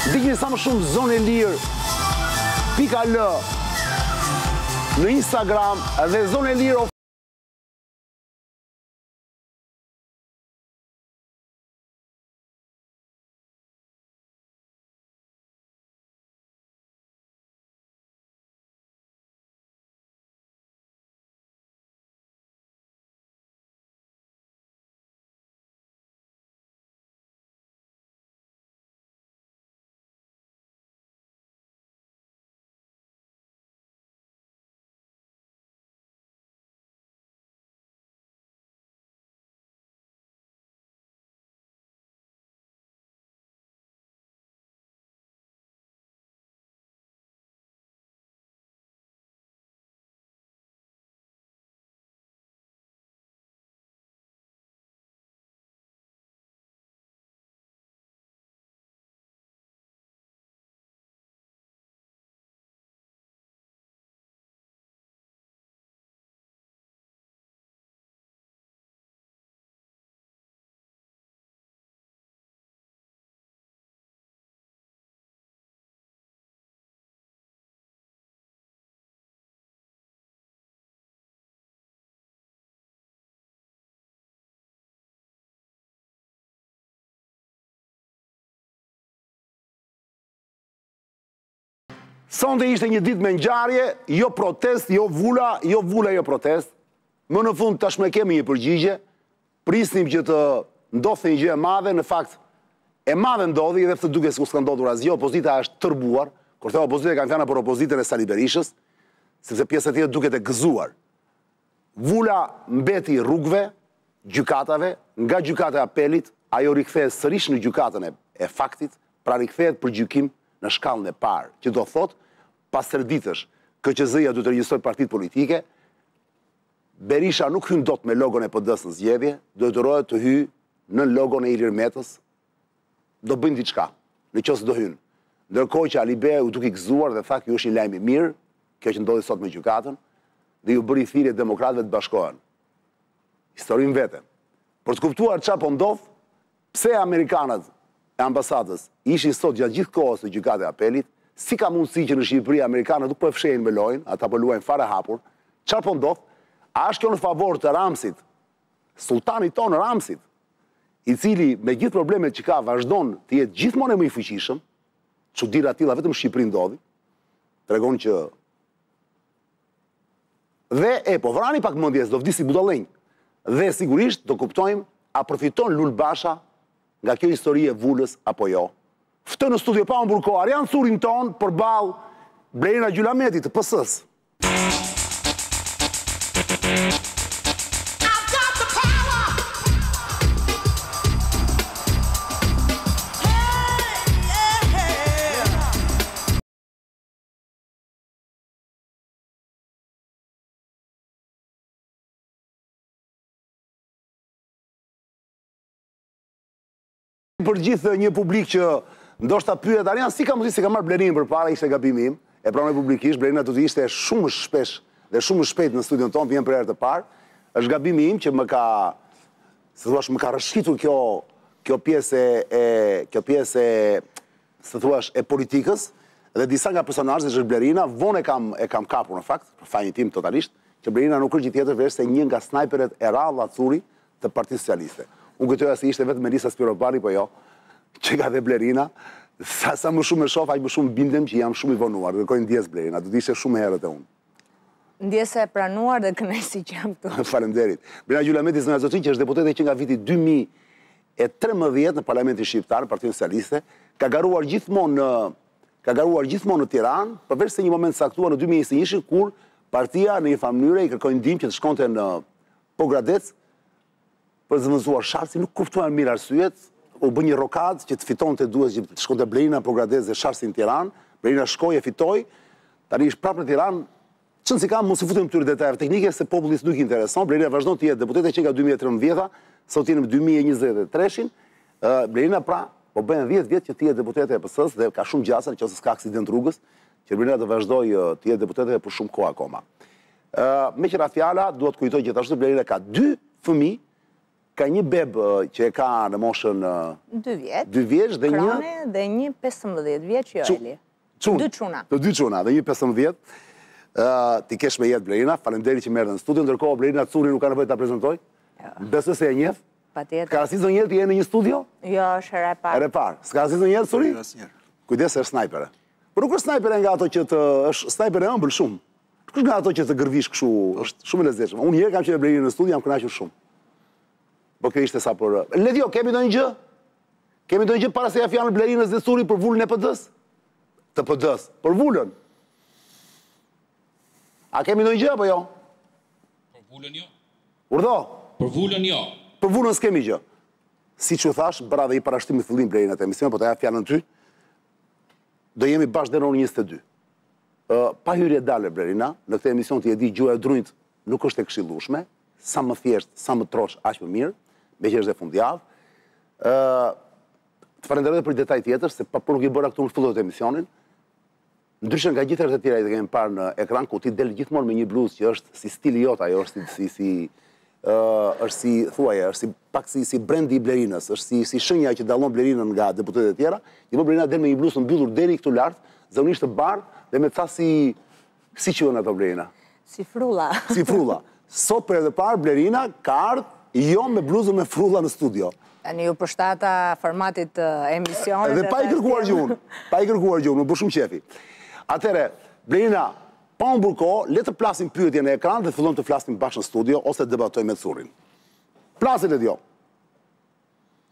Ndikni sa më shumë Zonë e Lirë.l në Instagram dhe Zonë e Lirë Sonte ishte një ditë me ngjarje, jo protest, jo vula, jo protest. Më në fund tashmë kemi një përgjigje, prisnim që të ndodhte një gjë e madhe, në fakt e madhe ndodhi dhe të duket sikur s'ka ndodhur asgjë, opozita është tërbuar, kur thua opozita kanë fjana për opozitën e Sali Berishës, sepse pjesa tjetër duket e gëzuar. Vula mbeti rrugëve, gjykatave, nga gjykata e apelit, ajo rikthehet sërish në gjykatën e faktit, pra rikthehet për gjykim në shkallën e parë, që do thot, pas tërditësh, KQZ-ja du të regjistroj partitë politike, Berisha nuk hyn dot me logon e PD-s në zgjedhje, do të rohet të hyjë në logon e Ilir Metës, do bëjnë diçka, në qoftë do hyn. Ndërkohë që Ali Beu u duke gëzuar dhe tha ky është një lajm i mirë, kjo që ndodhi sot me gjykatën, dhe ju bëri thirrje demokratëve të bashkohen. Historinë vete. Për të kuptuar çfarë po ndodh, pse amerikanët e ambasadës ishin sot gjatë gjithë kohës në gjykatë e apelit, si ka mundësi që në Shqipëri amerikanët nuk po e fshehin me lojën, ata po luajnë fare hapur, çfarë po ndodh? A është kjo në favor të Ramsit, sultanit tonë Ramsit, i cili me gjithë problemet që ka vazhdon të jetë gjithmonë më i fuqishëm, çuditëra të tilla vetëm në Shqipëri ndodhi, tregon që dhe po vrani pak mendjes, do vdisi budallënj. Dhe sigurisht do kuptojmë a përfiton Lul Basha nga kjo histori e vulës apo jo. Ftë në studio pa humbur kohë Arjan Surin ton përballë Blerina Gjylameti të PS-s. Për gjithë një publik që ndoshta pyet Arjan, si ka mundësi se ka marrë Blerinën përpara, ishte gabimi im, e pranoj publikisht, Blerina do të ishte shumë shpesh dhe shumë shpejt në studion tonë, vjen për herë të parë. Është gabimi im që më ka rrëshqitur kjo pjesë e politikës dhe disa nga personazhet që është Blerina, vonë e kam kapur në fakt, për fajin tim totalisht, që Blerina nuk është gjë tjetër veç se një nga snajperet e rrallë Acuri të Partisë Socialiste. Unë këtoja se ishte vetëm Melisa Spiropari, po jo, që ka dhe Blerina, sa më shumë e shoh, aq më shumë bindem që jam shumë i vonuar, kërkoj ndjes Blerina, do të ishte shumë herët e unë. Ndjese e pranuar dhe kënaqësi që jam këtu. Faleminderit. Blerina Gjylameti Zanazotin, që është deputete që nga viti 2013 në Parlamentin Shqiptar, Partinë Socialiste, ka garuar gjithmonë në Tiranë, përveç se një moment saktuar në 2021, kur partia në një farë mënyrë i kërkoi ndihmë që të shkonte në Pogradec, për zëvendësuar Sharsi, nuk kuptuan mirë arsyet, u bë një rokadë që të fitonte duhet që të shkonte Blerina në Pogradec dhe Sharsi në Tiranë, Blerina shkoi e fitoi, tani është prapë në Tiranë, çon si kam mos i futem këtyre detajeve teknike se popullit nuk i intereson, Blerina vazhdon të jetë deputete që nga 2013, sot jemi në 2023-shin, Blerina pra po bën 10 vjet që të jetë deputete e PS-s dhe ka shumë gjasa nëse s'ka aksident rrugës, që Blerina do vazhdojë të jetë deputete për shumë kohë akoma. Me qëra fjala, duhet kujtoj gjithashtu Blerina ka 2 fëmijë ka një bebë që e ka në moshën 2 vjeç. 2 vjeç dhe një... Krane dhe një 15 vjeç Joeli. 2 çuna. Të 2 çuna dhe një 15. Ti kesh me jetë Blerina, faleminderit që merrën në studio, ndërkohë Blerina Curi nuk ka nevojë ta prezantoj. Besoj se e njeh. Patjetër. Ka rasti ndonjëherë ti je në një studio? Jo, është e parë. E parë. S'ka rasti ndonjëherë Curi? Kujdes, është snajpere. Por nuk është snajpere nga ato që është snajpere e ëmbël shumë. Nuk është nga ato që të gërvish kështu, është shumë e lezetshme. Unë herë kam qenë Blerina në studio, jam kënaqur shumë. Po kjo ishte sa për... Ledjo, kemi ndonjë gjë? Kemi ndonjë gjë para se ja fjalën Blerinës dhe Curi për vulën e PD-s? Të PD-s, për vulën. A kemi ndonjë gjë apo jo? Për vulën jo. Urdhë? Për vulën jo. Për vulën s'kemi gjë. Siç u thash, bëra dhe i parashtim në fillim Blerina të emision, po ta jap fjalën ty. Do jemi bashkë deri në orën 22. Pa hyrje dalë Blerina, në këtë emision ti e di gjuha e drunjt nuk është e këshillueshme, sa më thjesht, sa më trosh, aq më mirë, me që është dhe fundjavë. Të falenderoj për detaj tjetër, se pa nuk i bëra këtu në fillim të emisionin. Ndryshe nga gjithë të tjera që kemi parë në ekran, ku ti del gjithmonë me një bluzë që është si stili jot, ajo është pak si brendi i Blerinës, është si shenja që dallon Blerinën nga deputetët e tjera. Gjithmonë Blerina del me një bluzë mbyllur deri këtu lart, zakonisht të bardhë dhe me ca si quhen ato Blerina? Si frulla. Si frulla. Sot për edhe parë Blerina ka ardhur jo me bluzën me frulla në studio. Tani ju përshtata formatit të emisionit. Dhe pa i kërkuar gjuhën. Pa i kërkuar gjuhën, më bë shumë qefi. Atëre, Blerina, pa unë burko, le të plasim pyetje në ekran dhe fillon të flasim bashkë në studio ose të debatojmë me Curin. Plasit e djo.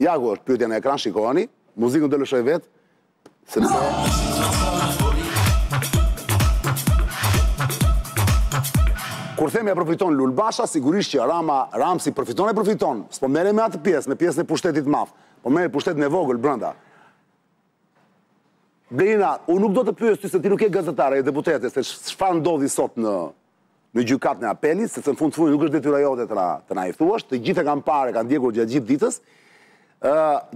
Ja ku është pyetje në ekran, shikoni. Muzikën do lëshoj vetë, sepse... Kur themi e përfiton Lulbasha, sigurisht që Ramsi përfiton, s'po merre me atë pjesë, me pjesën e pushtetit madh, po merre pushtetin e vogël brenda. Blerina, unë nuk do të pyes ty se ti nuk je gazetare, e deputete, se çfarë ndodhi sot në gjykatën e apelit, se në fund nuk është detyra jote të na i thuash, të gjithë e kanë parë, kanë ndjekur gjatë gjithë ditës.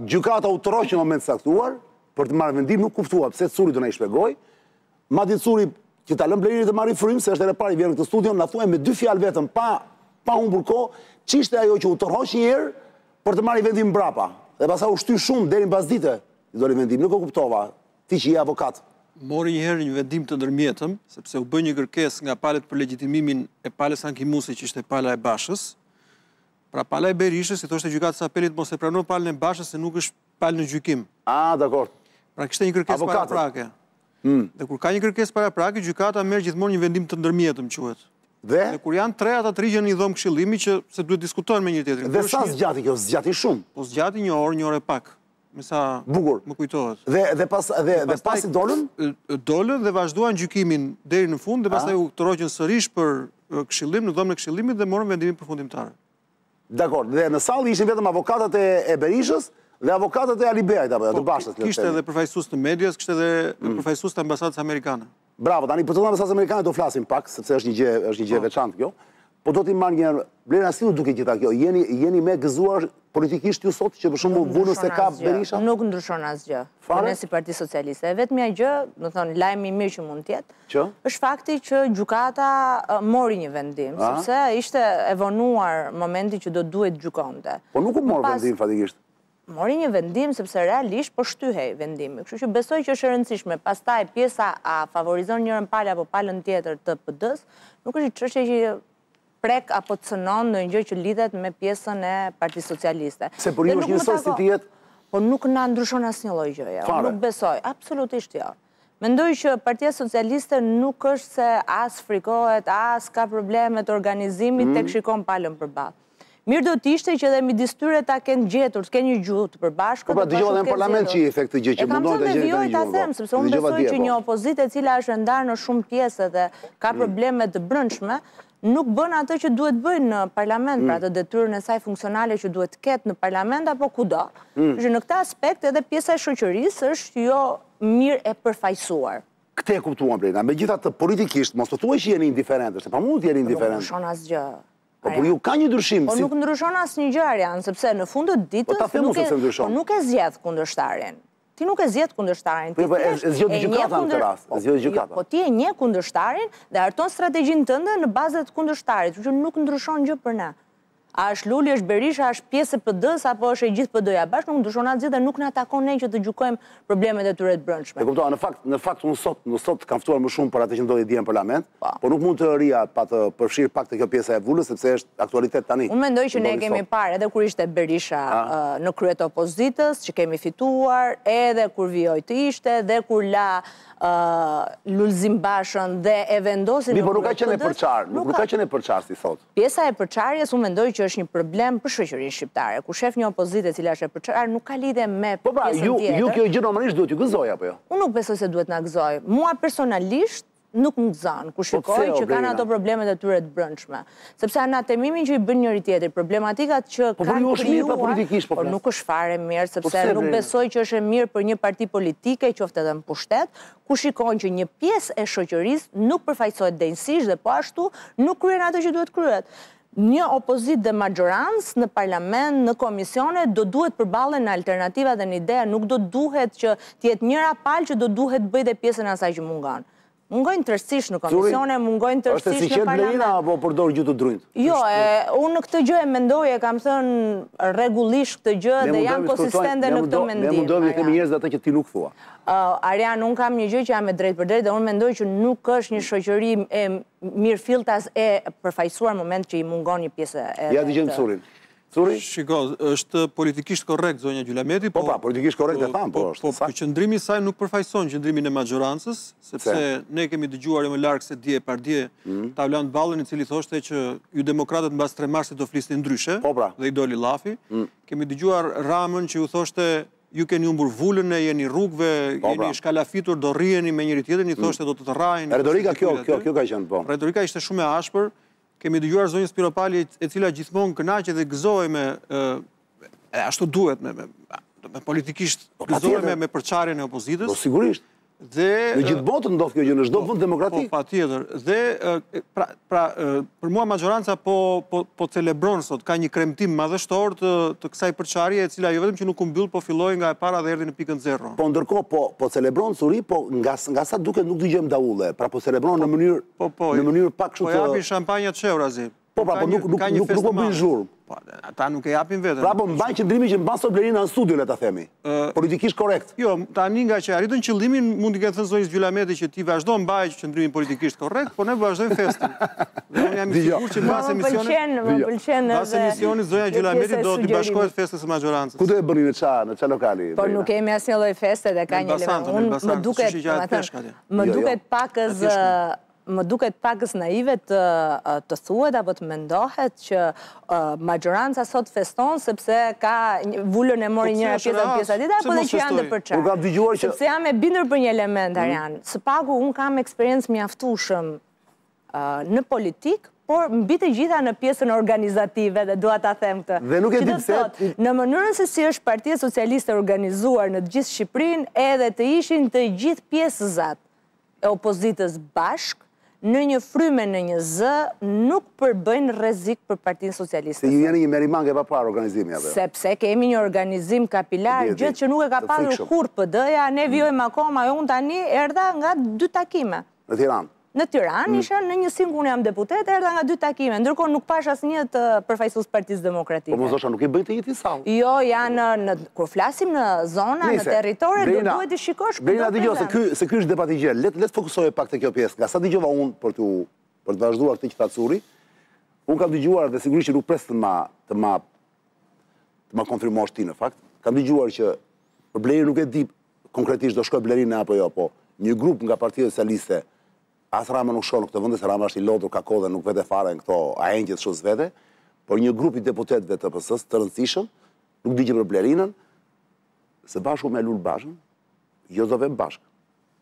Gjykata u tërhoq në moment saktuar për të marrë vendim, nuk kuptua pse Curi do na i shpjegoj. Madje Curi që ta lëm Blerinit të marrë frymë, se është edhe parë i vjen në këtë studion, na thuaj me 2 fjalë vetëm, pa humbur kohë, ç'ishte ajo që u tërhoq një herë për të marrë vendim mbrapa. Dhe pastaj u shty shumë deri në pasdite, i doli vendim. Nuk e kuptova. Ti që je avokat. Mori një herë një vendim të ndërmjetëm, sepse u bë një kërkesë nga palët për legjitimimin e palës Ankimusi, që ishte pala e Bashës. Pra pala e Berishës, si thoshte gjykata e apelit mos e pranon palën e Bashës se nuk është palë në gjykim. Dakor. Pra kishte një kërkesë paraprake. Dhe kur ka një kërkesë paraprake, gjykata merr gjithmonë një vendim të ndërmjetëm, quhet. Dhe kur janë 3 ata 3 gjën një dhomë këshillimi që se duhet diskutojnë me një tjetrin. Dhe sa zgjati kjo? Zgjati shumë. Po zgjati një orë e pak. Me sa bukur më kujtohet. Dhe pasi dolën? Dolën dhe vazhduan gjykimin deri në fund dhe pastaj u tërhoqën sërish për këshillim në dhomën e këshillimit dhe morën vendimin përfundimtar. Dakor. Dhe në sallë ishin vetëm avokatët e Berishës dhe avokatët e Alibeajt apo të Bashës. Kishte edhe përfaqësues të medias, kishte edhe përfaqësues të ambasadës amerikane. Bravo, tani për të ambasadës amerikane do flasim pak, sepse është një gjë veçantë kjo. Po do t'i marrë një Blerina, si u duke gjitha kjo? Jeni me gëzuar politikisht ju sot që për shembull vunës e ka Berisha? Nuk ndryshon asgjë. Ne si Parti Socialiste. Vetmja gjë, do të thonë lajmi i mirë që mund të jetë, është fakti që gjykata mori një vendim, sepse ishte e vonuar momenti që do duhet gjykonte. Po nuk u mor vendim fatikisht. Mori një vendim sepse realisht po shtyhej vendimi. Kështu që besoj që është e rëndësishme. Pastaj pjesa a favorizon njërin palë apo palën tjetër të PD-s, nuk është çështje që prek apo cënon në një gjë që lidhet me pjesën e Partisë Socialiste. Se për ju është njësoj si tjetë? Po nuk na ndryshon asnjë lloj gjëje. Unë nuk besoj, absolutisht jo. Mendoj që Partia Socialiste nuk është se as frikohet, as ka probleme të organizimit tek shikon palën përballë. Mirë do t'ishte që edhe midis tyre ta kenë gjetur, të kenë një gjuhë të përbashkët. Po pra dëgjova edhe në parlament që i efekt të gjë që mundojnë të gjenë një gjuhë. Sepse unë besoj që një opozitë e cila është ndarë në shumë pjesë dhe ka probleme të brendshme, nuk bën atë që duhet bëjnë në parlament, pra të detyrën e saj funksionale që duhet ketë në parlament apo kudo. Që në këtë aspekt edhe pjesa e shoqërisë është jo mirë e përfaqësuar. Këtë e kuptuam Blerina, megjithatë politikisht mos të thuaj që jeni indiferentë, se pa mund të jeni indiferentë. Nuk ndryshon asgjë. Po por ju ka një ndryshim. Po nuk ndryshon asnjë gjë Arian, sepse në fund të ditës nuk e zgjedh kundërshtarin. Ti nuk e zgjedh kundërshtarin. Po e zgjedh gjykata në këtë rast. E zgjedh gjykata. Po ti e njeh kundërshtarin dhe harton strategjinë tënde në bazë të kundërshtarit, që nuk ndryshon gjë për ne. A është Luli, është Berisha, është pjesë e PD-s, apo është e gjithë PD-ja bashkë, nuk dushon atë gjithë dhe nuk në atakon ne që të gjykojmë problemet e tyre të brendshme. E kuptova, në fakt unë sot kam ftuar më shumë për atë që ndodhi dje në parlament, por nuk mund të rria pa të përfshirë pak të kjo pjesa e Vulës, sepse është aktualitet tani. Unë mendoj që ne kemi parë, edhe kur ishte Berisha në krye të opozitës, që kemi fituar, edhe kur vijoj të ishte, dhe kur la Lulzim Bashën dhe e vendosin... Mi, por nuk ka qenë e përqarë, nuk ka qenë e përqarë, si thot. Pjesa e përqarjes, unë mendoj që është një problem për shoqërinë shqiptare. Ku shef një opozite cila është e përqarë, nuk ka lidhje me pjesën tjetër. Ju kjo gjë normalisht duhet ju gëzoj, apo jo? Unë nuk besoj se duhet na gëzoj. Mua personalisht nuk më gëzon, ku shikoj që kanë ato problemet e tyre të brendshme. Sepse anatemimin që i bën njëri tjetri, problematikat që kanë krijuar, por nuk është fare mirë, sepse nuk besoj që është e mirë për një parti politike, qoftë edhe në pushtet, ku shikon që një pjesë e shoqërisë nuk përfaqësohet denjësisht dhe po ashtu nuk kryen ato që duhet kryet. Një opozit dhe majorancë në parlament, në komisione, do duhet përballen në alternativa dhe në ideja, nuk do duhet që tjetë njëra palë që do duhet bëj dhe pjesën asaj që mungon. Mungojnë tërësish në komisione, mungojnë tërësish në parlament. Është si qenë Blerina, apo përdor gjë të drujt? Jo, unë në këtë gjë e mendoj, e kam thënë regullisht këtë gjë dhe jam konsistente në këtë mendim. Ne mundohemi të kemi njerëz atë që ti nuk thua. Arian, unë kam një gjë që jam e drejt për drejt dhe unë mendoj që nuk është një shoqëri e mirëfilltas e përfaqësuar në moment që i mungon një pjesë e... Ja dëgjojmë Surin. Suri? Shiko, është politikisht korrekt, zonja Gjulameti, po politikisht korrekt e tham, po është. Po qëndrimi i saj nuk përfaqëson qëndrimin e majorancës, sepse ne kemi dëgjuar më larg se dje par dje Tavlan Ballën, i cili thoshte që ju demokratët mbas 3 marsit do flisni ndryshe, dhe i doli llafi. Kemi dëgjuar Ramën që ju thoshte ju keni humbur Vulën, jeni rrugëve, jeni shkalafitur, do rriheni me njëri tjetrin, i thoshte do të të rraheni. Retorika kjo ka qenë, po. Retorika ishte shumë e ashpër. Kemi dëgjuar zonjën Spiropali, e cila gjithmonë kënaqet dhe gëzohej me ashtu duhet me politikisht gëzohej me përçarjen e opozitës. Po sigurisht. Në gjithë botën ndodh kjo gjë, në çdo vend demokratik. Po patjetër. Dhe për mua majoranca po celebron sot, ka një kremtim madhështor të kësaj përçarje, e cila jo vetëm që nuk u mbyll, po filloi nga e para dhe erdhi në pikën 0. Po ndërkohë po celebron Suri, po nga sa duket nuk dëgjojmë daulle, pra po celebron në mënyrë pak kështu të... Po japi shampanjat çeurazi. Po nuk po bëjnë zhurmë. Ata nuk e japin vetëm. Pra po mbajnë qëndrimi që mban sot Blerina në studio, le ta themi. Politikisht korrekt. Jo, tani nga që arritën qëllimin, mund t'i ketë thënë zonjës Gjulameti që ti vazhdo mbaj qëndrimin politikisht korrekt, po ne vazhdojmë festin. Dhe unë jam i sigurt që pas emisionit zonja Gjulameti do t'i bashkohet festës së majorancës. Ku do e bëni në ça lokali? Po nuk kemi asnjë lloj feste dhe ka një element. Më duket më duket pakës naive të thuhet apo të mendohet që majoranca sot feston sepse ka Vulën e mori njëra pjesa tjetër apo dhe që janë të përçarë. Sepse jam e bindur për një element, Arian. Së paku unë kam eksperiencë mjaftueshëm në politik, por mbi të gjitha në pjesën organizative dhe dua ta them këtë. Dhe nuk e di pse. Në mënyrën se si është Partia Socialiste organizuar në të gjithë Shqipërinë, edhe të ishin të gjithë pjesëzat e opozitës bashkë, në një fryme në një zë, nuk përbëjnë rrezik për Partinë Socialiste. Se ju jeni një merimangë e pa parë organizimi, apo? Sepse kemi një organizim kapilar, gjë që nuk e ka pasur kur PD-ja, ne vjojmë akoma, unë tani erdha nga 2 takime. Në Tiranë? Në Tiranë, isha në një singur jam deputet, erdha nga 2 takime, ndërkohë nuk pash asnjë të përfaqësues Partisë Demokratike. Po mos thosha nuk e bëjnë të njëjtin sallë. Jo, janë kur flasim në zona, në territore, do duhet të shikosh kudo. Blerina dëgjoj se ky është debati i gjerë. Le të fokusohej pak te kjo pjesë. Nga sa dëgjova unë për të vazhduar këtë që tha Suri, unë kam dëgjuar dhe sigurisht që nuk pres të ma konfirmosh ti në fakt. Kam dëgjuar që për Blerina nuk e di konkretisht do shkoj Blerina apo jo, po një grup nga Partia Socialiste. As Rama nuk shkon në këtë vend, se Rama është i lodhur ka kohë dhe nuk vete fare në këto ahenjët shos vete, por një grup i deputetëve të PS-s të rëndësishëm, nuk digje për Blerinën, së bashku me Lul Bashën, jo do vem bashkë.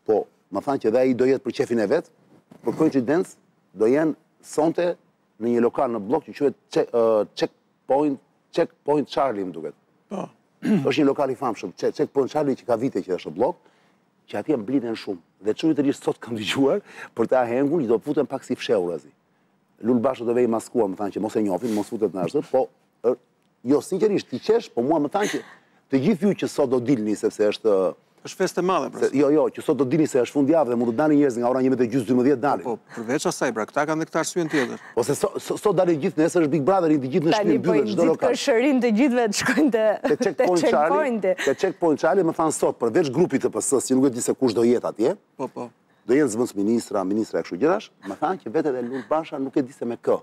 Po, më thanë që dhe ai do jetë për qefin e vet, për koincidencë do jenë sonte në një lokal në blok që quhet Checkpoint Charlie, më duket. Po. Është një lokal i famshëm, Checkpoint Charlie që ka vite që është blok, që atje mblidhen shumë. Dhe çuditërisht sot kam dëgjuar për të ahengun, që do futen pak si fshehurazi. Lul Bashë do vej maskuar, më thanë që mos e njohin, mos futet në ashtu, po jo sinqerisht ti qesh, po mua më thanë që të gjithë ju që sot do dilni sepse është Është festë e madhe, pra. Jo, që sot do dini se është fundjavë dhe mund të dalin njerëz nga ora 11:30 dalin. Po, përveç asaj, pra, këta kanë dhe këtë arsyen tjetër. Ose sot dalin gjithë, nesër është Big Brother, të gjithë në shtëpi mbyllen çdo lokal. Tani po i këshërin të gjithëve të shkojnë te checkpointi. Te checkpoint Charlie më thanë sot përveç grupit të PS-s, që nuk e di se kush do jetë atje. Po. Do jenë zëvendës ministra e kështu gjërash, më thanë që vetë edhe Lul Basha nuk e di se me kë.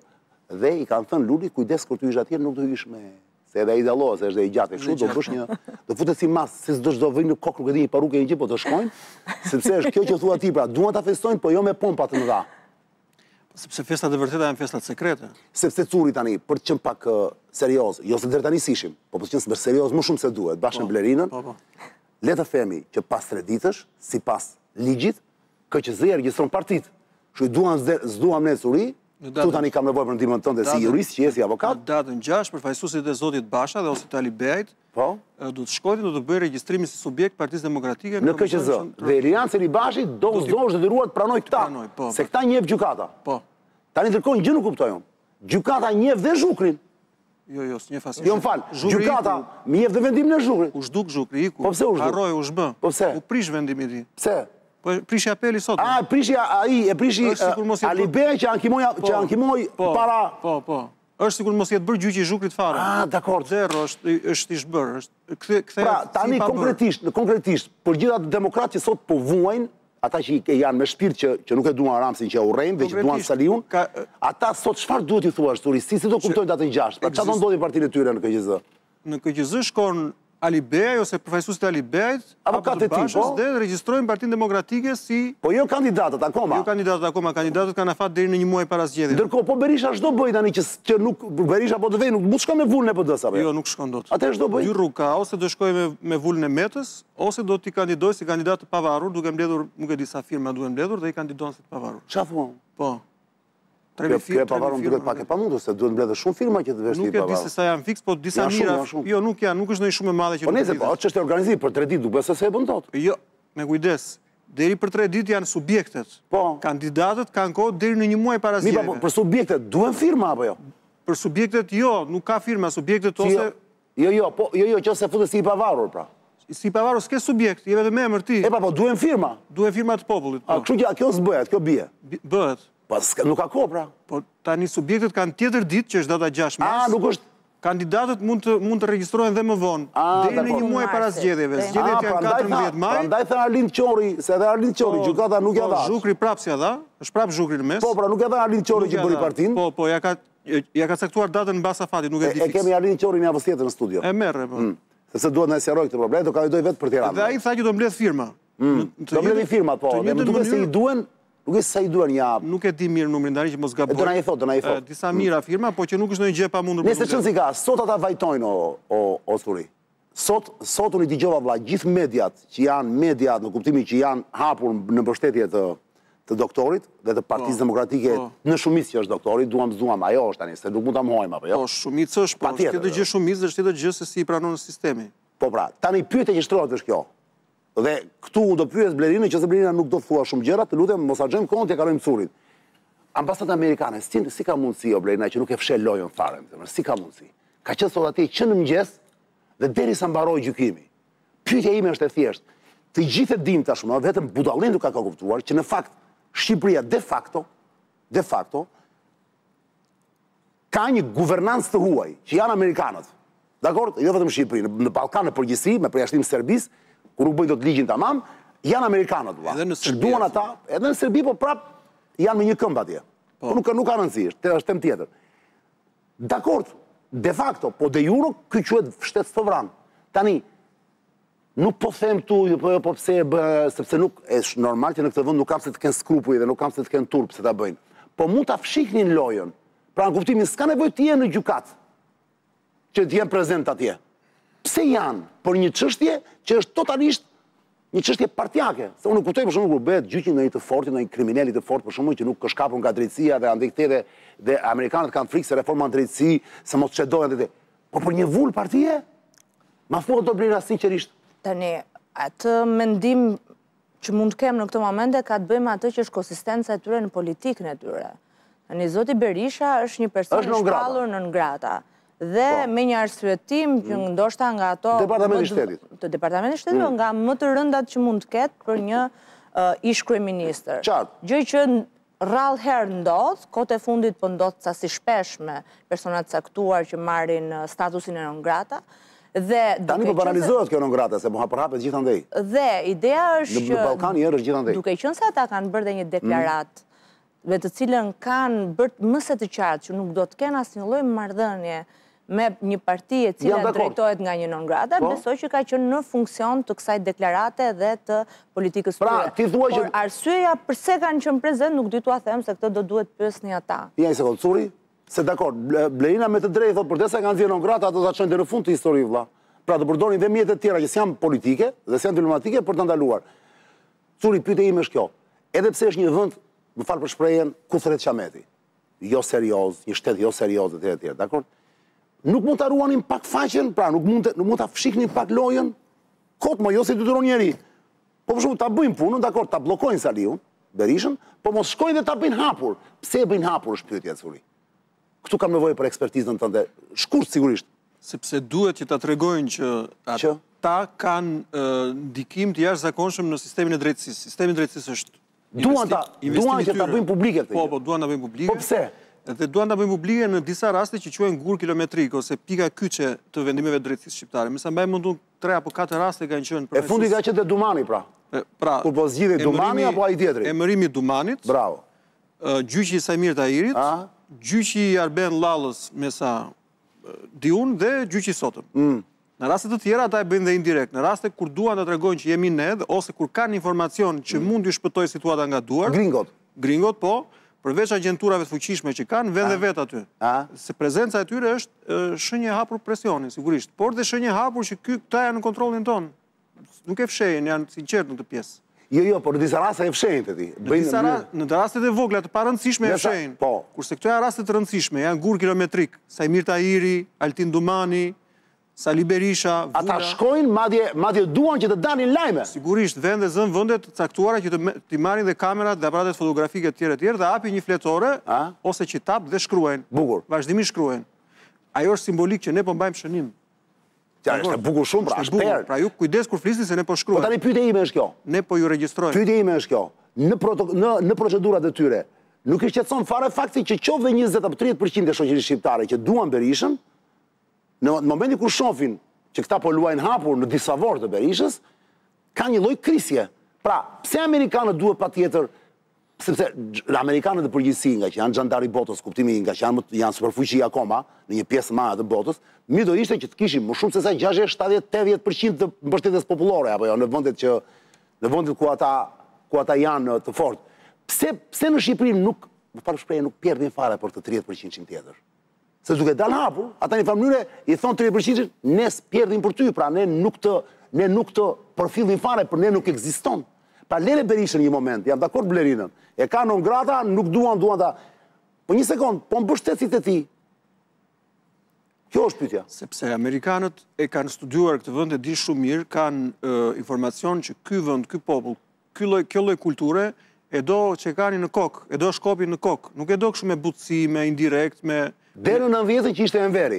Dhe i kanë thënë Luli, kujdes kur ty ish atje, nuk do hysh me se edhe i dallohet, se është i gjatë kështu, do bësh do futet si mas, se çdo vënë në kokë, nuk e di një parukë një gjë, po do shkojnë, sepse është kjo që thua ti, pra, duan ta festojnë, po jo me pompa të mëdha. Sepse festat e vërteta janë festat sekrete. Sepse curi tani, për të qenë pak serioz, jo se deri tani sishim, po për të qenë serioz më shumë se duhet, bashkë Blerinën. Le të themi që pas 3 ditësh, sipas ligjit, KQZ-ja regjistron partitë. Kështu s'duam ne curi. Tu tani kam nevojë për ndihmën tënde si jurist, që je si avokat. Në datën 6, përfaqësuesit e zotit Basha dhe ose të Ali Beajt, do të shkojnë, do të bëjë regjistrimin si subjekt Partisë Demokratike në KQZ. Dhe Ilian Seli Bashi do është detyruar të pranoj këta, se këta njeh gjykata. Po. Tani ndërkohë gjë nuk kuptoj unë. Gjykata njeh dhe Zhukrin. Jo, s'njeh asnjë. Jo, m'fal. Gjykata njeh dhe vendimin e Zhukrit. U zhduk Zhukri iku. Po pse u zhduk? Harroi, u zhbë. Po pse? U prish vendimi i tij. Pse? Po prishi apeli sot. Prishi Ali Beaj që ankimoi para. Po. Është sikur mos jetë bërë gjyqi i Zhukrit fare. Dakor. Zero është i zhbër. Pra, tani konkretisht, për gjitha demokratë që sot po vuajnë, ata që janë me shpirt që nuk e duan Ramsin që urrejnë dhe që duan Saliun, ata sot çfarë duhet i thuash turisti, si do kuptojnë datën 6? Pra çfarë do ndodhi partinë e tyre në KQZ? Në KQZ shkon Ali Beaj ose përfaqësuesit e Ali Beajt, avokatë e tij, po, dhe regjistrojnë Partinë Demokratike si. Po jo kandidatët akoma. Jo kandidatët akoma, kandidatët kanë afat deri në 1 muaj para zgjedhjeve. Ndërkohë po Berisha ç'do bëj tani që nuk Berisha po të vej, nuk mund shkon me vulën e PD-s apo? Jo, nuk shkon dot. Atë ç'do bëj? Dy rrugë ka, ose do shkojë me vulën e Metës, ose do t'i kandidoj si kandidat të pavarur, duke mbledhur, nuk e di sa firma duhen mbledhur dhe i kandidon si të pavarur. Çfarë thua? Po. Kjo e pavarur duket pak e pamundur, se duhet mbledhur shumë firma që të vesh ti pavarur. Nuk e di se sa janë fiks, po disa mira. Jo, nuk janë, nuk është ndonjë shumë e madhe që. Po nëse po, ç'është organizim për 3 ditë, duket se e bën dot. Jo, me kujdes. Deri për 3 ditë janë subjektet. Po. Kandidatët kanë kohë deri në 1 muaj para zgjedhjeve. Për subjektet duhen firma apo jo? Për subjektet jo, nuk ka firma, subjektet ose. Jo, që se futet si i pavarur pra. Si i pavarur s'ke subjekt, je vetëm emër ti. Po duhen firma. Duhen firma të popullit. Kështu që kjo s'bëhet, kjo bie. Bëhet. Po nuk ka kohë pra. Po tani subjektet kanë tjetër ditë që është data 6 mars. Nuk është. Kandidatët mund të regjistrohen dhe më vonë, deri në 1 muaj para zgjedhjeve. Zgjedhjet janë 14 maj. Prandaj thënë Arlind Qori, se edhe Arlind Qori gjykata nuk ja dha. Zhukri prapë s'ja dha, është prapë Zhukri në mes. Po, pra nuk ja dha Arlind Qori që bëri partinë. Po, ja ka caktuar datën mbas afatit, nuk e di fiks. E kemi Arlind Qori në javës tjetër në studio. E merre, po. Sepse duhet na sqaroj këtë problem, do kandidoj vetë për Tiranë. Dhe ai tha që do mbledh firma. Do mbledh firma, po. Dhe më duket se i duhen. Nuk e sa i duan ja. Nuk e di mirë numrin tani që mos gaboj. Do na i thot. Disa mira firma, po që nuk është ndonjë gjë pamundur. Nëse çon si ka, sot ata vajtojnë o Suri. Sot unë dëgjova vëlla gjithë mediat që janë media në kuptimin që janë hapur në mbështetje të doktorit dhe të Partisë Demokratike në shumicë që është doktori, duam ajo është tani se nuk mund ta mohojmë apo jo. Po shumicë është, po është tjetër gjë shumicë, është tjetër gjë se si i pranon sistemi. Po pra, tani pyetja që shtrohet është kjo. Dhe këtu do pyes Blerinën që se Blerina nuk do thua shumë gjëra, të lutem mos harxojmë kohën, t'ia kalojmë Curit. Ambasadat amerikane, si ka mundësi o Blerina që nuk e fsheh lojën fare, si ka mundësi? Ka qenë sot atje që në mëngjes dhe derisa mbaroi gjykimi. Pyetja ime është e thjeshtë. Të gjithë e dim tashmë, vetëm budallindu ka kuptuar që në fakt Shqipëria de facto ka një guvernancë të huaj, që janë amerikanët. Dakor? Jo vetëm Shqipëri, në Ballkan në përgjithësi, me përjashtim Serbisë, kur nuk bëjnë do të ligjin tamam, janë amerikanët. Duan ata, edhe në Serbi, po prap janë me një këmbë atje. Po nuk ka rëndësi, është temë tjetër. Dakor, de facto, po de jure, ky quhet shtet sovran. Tani, nuk po them tu, po pse sepse nuk është normal që në këtë vend nuk kam se të kenë skrupuj dhe nuk kam se të kenë turp se ta bëjnë. Po mund ta fshiknin lojën. Pra në kuptimin s'ka nevojë të jenë në gjykat që të jenë prezent atje. Pse janë për një çështje që është totalisht një çështje partijake. Se unë kuptoj për shembull kur bëhet gjyqi ndonjë të fortë, ndonjë kriminali të fortë për shembull që nuk ka shkapur nga drejtësia dhe andaj këthe dhe amerikanët kanë frikë se reforma në drejtësi, se mos çedohen atë. Po për një vull partie, ma thua do Blerina sinqerisht. Tani, atë mendim që mund të kemë në këtë momente ka të bëjmë atë që është konsistenca e tyre në politikën e tyre. Tani zoti Berisha është një person i shpallur në ngrata. dhe me një arsyetim që ndoshta nga ato... Departamenti i Shtetit. Të Departamenti i Shtetit, nga më të rëndat që mund të ketë për një ish kryeministër. Qartë. Gjë që rrallë herë ndodh, kohët e fundit po ndodh sa si shpesh me personat caktuar që marrin statusin e non grata. Tani po banalizohet kjo non grata, se po hapërhapet gjithandej. Dhe ideja është që... Në Ballkan erë është gjithandej. Duke qenë se ata kanë bërë dhe një deklarat, me të cilën kanë bërë më se të qartë që nuk do të kenë asnjë lloj marrëdhënie me një parti e cila drejtohet nga një non grata, besoj që ka qenë në funksion të kësaj deklarate dhe të politikës tyre. Por arsyeja pse kanë qenë prezent nuk di t'ua them se këtë do duhet pyesni ata. Ja një sekondë, Curi, se dakord, Blerina me të drejtë thotë përdesa kanë dhënë non grata, ato ta çojnë deri në fund të historisë vëlla. Pra të përdorin dhe mjetet tjera që janë politike dhe janë diplomatike për të ndaluar. Curi, pyetja ime është kjo. Edhe pse është një vend, më fal për shprehjen, ku thret qameti. Jo serioz, një shtet jo serioz etj, dakord? Nuk mund ta ruanin pak faqen, pra nuk mund ta fshiknin pak lojën. Kot më jo se detyron njeri. Po për shembull ta bëjnë punën, dakord, ta bllokojnë Saliun, Berishën, po mos shkojnë dhe ta bëjnë hapur. Pse e bëjnë hapur është pyetja, Curi. Këtu kam nevojë për ekspertizën tënde. Shkurt sigurisht. Sepse duhet që ta tregojnë që ata kanë ndikim të jashtëzakonshëm në sistemin e drejtësisë. Sistemi i drejtësisë është duan që ta bëjnë publike këtë. Po, duan ta bëjnë publike. Po pse? Dhe duan ta bëjnë publike në disa raste që quhen gur kilometrik ose pika kyçe të vendimeve të drejtësisë shqiptare. Me sa mbaj mundun 3 apo 4 raste kanë qenë për. E fundi ka qenë te Dumani pra. Kur po zgjidhej Dumani apo ai tjetri? Emërimi i Dumanit. Bravo. Gjyqi i Sajmir Tahirit, gjyqi i Arben Llallës me sa diun dhe gjyqi i Sotëm. Në raste të tjera ata e bëjnë dhe indirekt. Në raste kur duan të tregojnë që jemi ne ose kur kanë informacion që mund t'ju shpëtojë situata nga duar. Gringot po. Përveç agjenturave të fuqishme që kanë, vend dhe vet aty. Se prezenca e tyre është shenjë hapur presionin, sigurisht. Por dhe shenjë hapur që këta janë në kontrollin tonë. Nuk e fshehin, janë sinqert në këtë pjesë. Jo, por në disa raste e fshehin të ti. Në rastet e vogla të parëndësishme e fshehin. Kurse këto janë rastet të rëndësishme, janë gur kilometrik. Sajmir Tahiri, Altin Dumani, Sali Berisha, Vula... Ata shkojnë, madje duan që të danin lajme. Sigurisht, vend dhe zën vëndet caktuara që t'i marrin dhe kamerat dhe aparatet fotografike të tjere dhe hapi një fletore, ose qitap dhe shkruajnë. Bukur. Vazhdimisht shkruajnë. Ajo është simbolik që ne po mbajmë shënim. Ja, është bukur shumë, pra, është perë. Pra ju kujdes kur flisni se ne po shkruajmë. Po tani pyetja ime është kjo. Ne po ju regjistrojmë. Pyetja ime është kjo. Në procedurat e tyre, nuk i shqetëson fare fakti që qoftë 20 apo 30% e shoqërisë shqiptare që duan Berishën, në momentin kur shohin që këta po luajnë hapur në disfavor të Berishës, ka një lloj krisje. Pra, pse amerikanët duhet patjetër, sepse amerikanët në përgjithësi nga që janë xhandari botës, kuptimi nga që janë superfuqi akoma në një pjesë madhe të botës, mi do ishte që të kishim më shumë se sa 60-70-80% të mbështetjes popullore apo jo në vendet ku ata janë të fortë. Pse në Shqipëri nuk pjerdhin fare për të 30% tjetër? Se duke dalë hapur, ata një famënyre i thonë 30% ne s'pjerdhin për ty, pra ne nuk të përfillin fare, për ne nuk ekziston. Pra lere Berishën një moment, jam dakord Blerinën, e ka non grata, nuk duan ta... Po një sekond, po mbështetësit e ti. Kjo është pyetja. Sepse Amerikanët e kanë studiuar këtë vend e di shumë mirë, kanë informacion që ky vend, ky popull, kjo lloj kulture, e do që kanë në kokë, e do shkopin në kokë. Nuk e do kështu me butësi, me indirekt, me... Deri në 90-ën që ishte Enveri.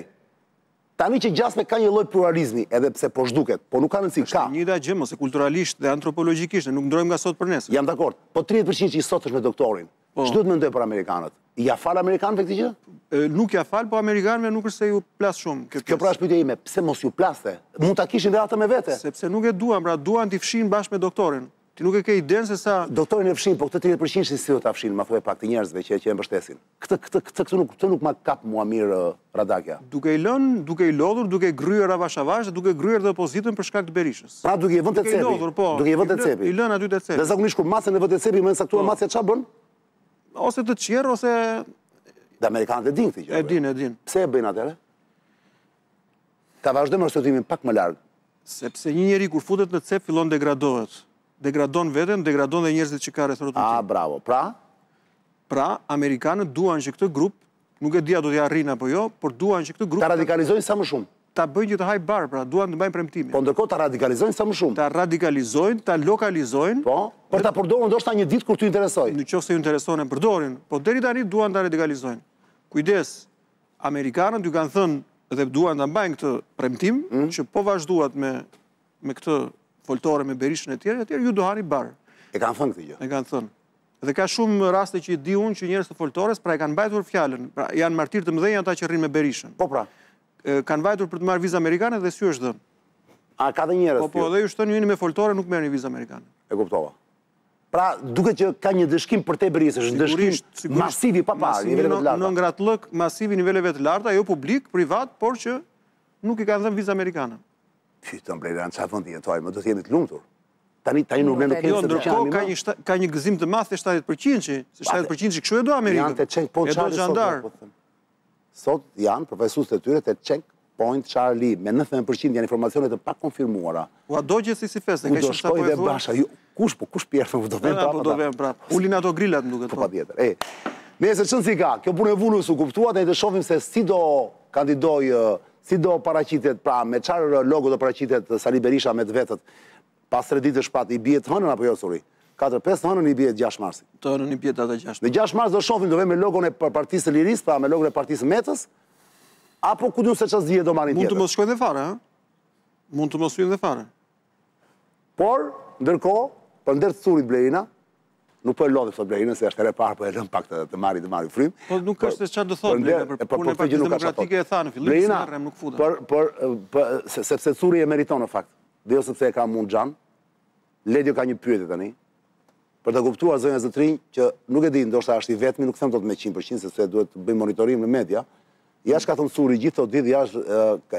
Tani që gjasme ka një lloj pluralizmi, edhe pse po zhduket, po nuk ka rëndësi, ka. Një da gjë, ose kulturalisht dhe antropologjikisht, nuk ndrojmë nga sot për nesër. Jam dakord. Po 30% që i sot është me doktorin. Ç'do të mendoj për amerikanët? Ja fal amerikanëve këtë gjë? Nuk ja fal, po amerikanëve nuk është se ju plas shumë. Kjo pra është pyetja ime, pse mos ju plaste? Mund ta kishin dhe ata me vete. Sepse nuk e duan, pra duan t'i fshin bashkë me doktorin. Ti nuk e ke idenë se sa... Doktorin e fshin, po këtë 30% si do ta fshin, ma thuaj pak të njerëzve që e mbështesin. Këtë nuk ma kap mua mirë Radakja. Duke i lodhur, duke gryer avash avash, duke gryer dhe opozitën për shkak të Berishës. Pra duke i vënë te cepi. Duke i vënë te cepi. I lën aty te cepi. Dhe zakonisht kur masën e vë te cepi, më saktuar masja ç'a bën? Ose të qerr ose dhe amerikanët e dinë këtë gjë. E dinë. Pse e bëjnë atëherë? Ta vazhdojmë rrotullimin pak më larg. Sepse një njeri kur futet në cep fillon degradohet. Degradon veten, degradon dhe njerëzit që ka rreth rrotullimit. Bravo. Pra, amerikanët duan që këtë grup, nuk e dia do t'i arrijnë apo jo, por duan që këtë grup ta radikalizojnë sa më shumë. Ta bëjnë që të haj bar, pra duan të mbajnë premtimin. Po ndërkohë ta radikalizojnë sa më shumë. Ta radikalizojnë, ta lokalizojnë. Po, për ta përdorur ndoshta një ditë kur t'ju interesoj. Nëse ju intereson e përdorin, po deri tani duan ta radikalizojnë. Kujdes, amerikanët ju kanë thënë dhe duan të mbajnë këtë premtim, që po vazhduat me këtë foltore me Berishën e tjerë, ju do hani barë. E kanë thënë këtë gjë. E kanë thënë. Dhe ka shumë raste që i di unë që njerëz të foltores, pra e kanë mbajtur fjalën, pra janë martirë të mëdhenj ata që rrinë me Berishën. Po pra. Kanë vajtur për të marrë vizë amerikane dhe sy është dhënë. A ka dhe njerëz? Po dhe ju shtonë jeni me foltore nuk merrni vizë amerikane. E kuptova. Pra, duket që ka një dëshkim për te Berishës, është dëshkim masivi pa parë, niveleve të larta. Në ngratlëk masivi niveleve të larta, jo publik, privat, por që nuk i kanë dhënë vizë amerikane. Fytën Blerina, çfarë vendi jetoj, më do të jemi të lumtur. Tani nuk ne nuk kemi se ndërkohë ka një gëzim të madh te 70%, se 70% që kështu e do Amerikën. Janë te checkpoint Charlie. Sot janë profesorët e tyre te checkpoint Charlie me 90% janë informacione të pakonfirmuara. Ua dogje si festë, ka qenë sapo e thua. Kush pierë do vjen prapë. Do vjen prapë. Ulin ato grilat më duket. Po patjetër. Nëse çon si ka, kjo punë e vulës u kuptua, ne të shohim se si do kandidoj, si do paraqitet, pra me çfarë logo do paraqitet Sali Berisha me të vetët. Pas 3 ditë shpat i bie të hënën apo jo suri? 4-5 hënën i bie 6 marsit. Të hënën i bie data 6. Në 6 mars do shohim do vëmë me logon e Partisë së Lirisë, pra me logon e Partisë së Metës, apo ku diun se çfarë zgjihet do marrin tjetër. Mund të mos shkojnë dhe fare, ha? Mund të mos hyjnë dhe fare. Por, ndërkohë, për ndër të Surit Blerina, nuk po e lodhi sot Blerina, se është herë e parë po e lëm pak të marri frym. Po nuk është se çfarë do thotë Blerina për punën e Partisë Demokratike e tha në fillim, se rrem nuk futa. Sepse Suri e meriton në fakt. Dhe jo sepse e ka mund xhan. Ledjo ka një pyetje tani. Për të kuptuar zonja Zotrinj që nuk e di, ndoshta është i vetmi, nuk them dot me 100% sepse duhet të bëjmë monitorim në media. Jashtë ka thënë Suri gjithë tot ditë jashtë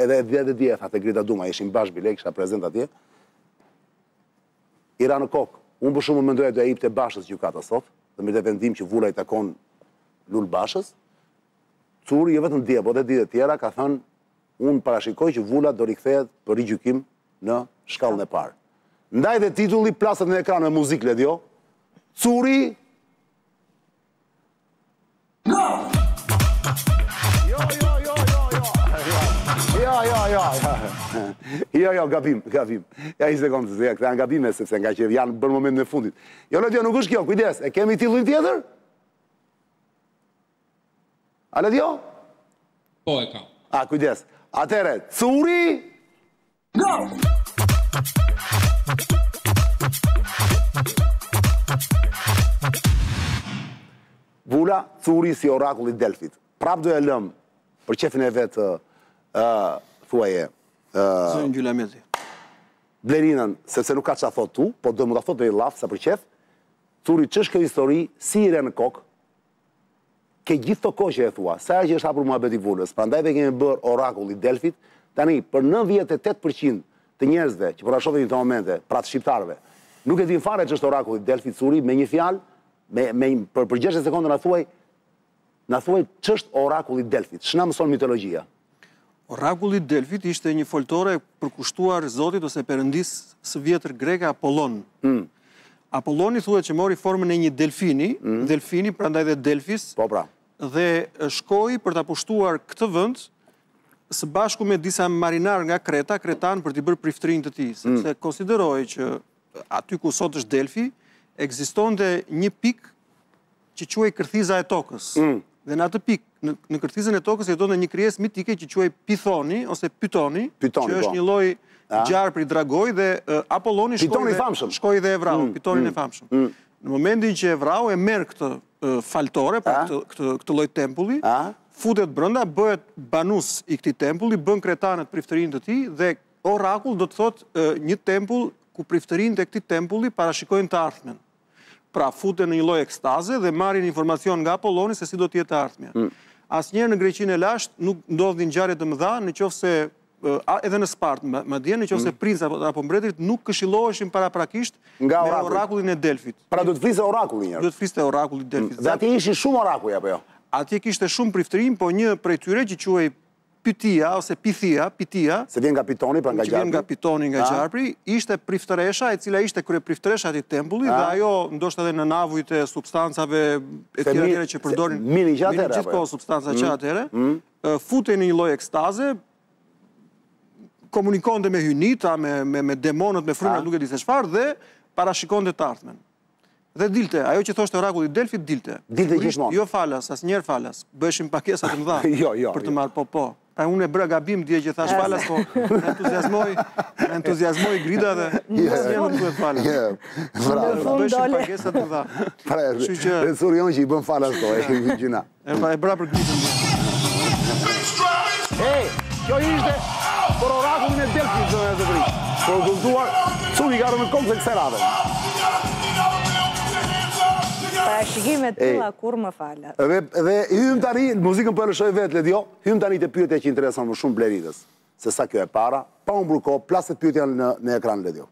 edhe dje te Grida Duma, ishin bashkë bile, kisha prezant atje. Ira në kokë. Unë për shumë mendoja do e jepte Bashës gjykata sot, dhe me të vendim që vura i takon Lul Bashës. Suri jo vetëm dje, po edhe ditë tjera ka thënë unë parashikoj që vula do rikthehet për rigjykim në shkallën e parë. Ndaj dhe titulli plaset në ekran me muzikë Ledjo. Suri Jo, gabim. Ja, i sekundë, këta janë gabime, sepse nga që janë bërë moment në fundit. Jo, Ledjo, nuk është kjo, kujdes, e kemi titullin tjetër? A, Ledjo? Po, e kam. A, kujdes. Atere, Suri... Vula, Suri si orakulli Delfit. Prap do e lëm për qefin e vetë thuaje Zënë Gjulameti. Blerinën, sepse nuk ka që a thot tu, po do më da thot dhe i laf, sa për qef, Suri që është kjo histori, si i re në kokë, ke gjithë të kohë që e thua, sa që është hapur muhabeti Vulës, prandaj dhe kemi bërë orakulli Delfit, tani, për 98% të njerëzve që përra shohin në të momente, pra të shqiptarve, nuk e din fare që është orakulli Delfit Suri, me një fjalë, për 60 sekundë na thuaj ç'është orakulli Delfit, ç'na mëson mitologjia. Orakulli Delfit ishte një foltore përkushtuar Zotit ose perëndis së vjetër greke Apollon. Apolloni thuhet që mori formën e një delfini, delfini prandaj dhe Delfis. Po pra. Dhe shkoi për ta pushtuar këtë vend së bashku me disa marinar nga Kreta, kretan për t'i bërë priftërinë të tij, sepse konsideroi që aty ku sot është Delfi, ekzistonte një pikë që quhej kërthiza e tokës. Dhe në atë pikë, në kërthizën e tokës jetonte një krijesë mitike që quhej Pythoni ose Pytoni, që është një lloj gjarpri dragoj dhe Apolloni shkoi dhe e vrau, Pytonin e famshëm. Në momentin që e vrau e merr këtë faltore, pra këtë lloj tempulli, futet brenda, bëhet banus i këtij tempulli, bën kretanët priftërinë të tij dhe orakull do të thotë një tempull ku priftërinë të këtij tempulli parashikojnë të ardhmen. Pra futen në një lloj ekstaze dhe marrin informacion nga Apolloni se si do të jetë e ardhmja. Asnjëherë në Greqinë e lashtë nuk ndodhin ngjarje të mëdha nëse edhe në Spartë, madje nëse princa apo mbretërit nuk këshilloheshin paraprakisht me orakullin e Delfit. Pra do të fliste orakulli njëherë. Do të fliste orakulli i Delfit. Dhe atje ishin shumë orakuj apo jo? Atje kishte shumë priftërim, po një prej tyre që quhej Pytia ose Pitia, se vjen nga Pitoni, pra nga gjarpri. Që vjen nga Pitoni, nga gjarpri, ishte priftëresha e cila ishte krye priftëresha e tempullit dhe ajo ndoshta edhe në navujt e substancave e tjera që përdorin gjithkohë substanca që atëherë, futej në një lloj ekstaze, komunikonte me hynita, me demonët, me fryma, nuk e di se çfarë dhe parashikonte të ardhmen. Dhe dilte, ajo që thoshte orakulli Delfit dilte. Dilte gjithmonë. Jo falas, asnjëherë falas. Bëheshin pakesa të mëdha. Jo. Për të marrë po. Pra unë e bëra gabim dje që thash falas, po në entuziazmoj grida dhe nuk duhet falas. Bëshin pagesat të dha. Resurion që i bën falas to, e gjina. E bëra për gridën. Kjo ishte për orakullin e Delfit, zënë e të vri. Për gëzduar, cuni ka rëmë të këse radhe. Parashikimet tilla kur më falat. Dhe hym tani, muzikën po e lëshoj vetë, Ledio, hym tani të pyetja që intereson më shumë Bleridës, se sa kjo e para, pa unë bruko, plaset pyetja në ekran, Ledio.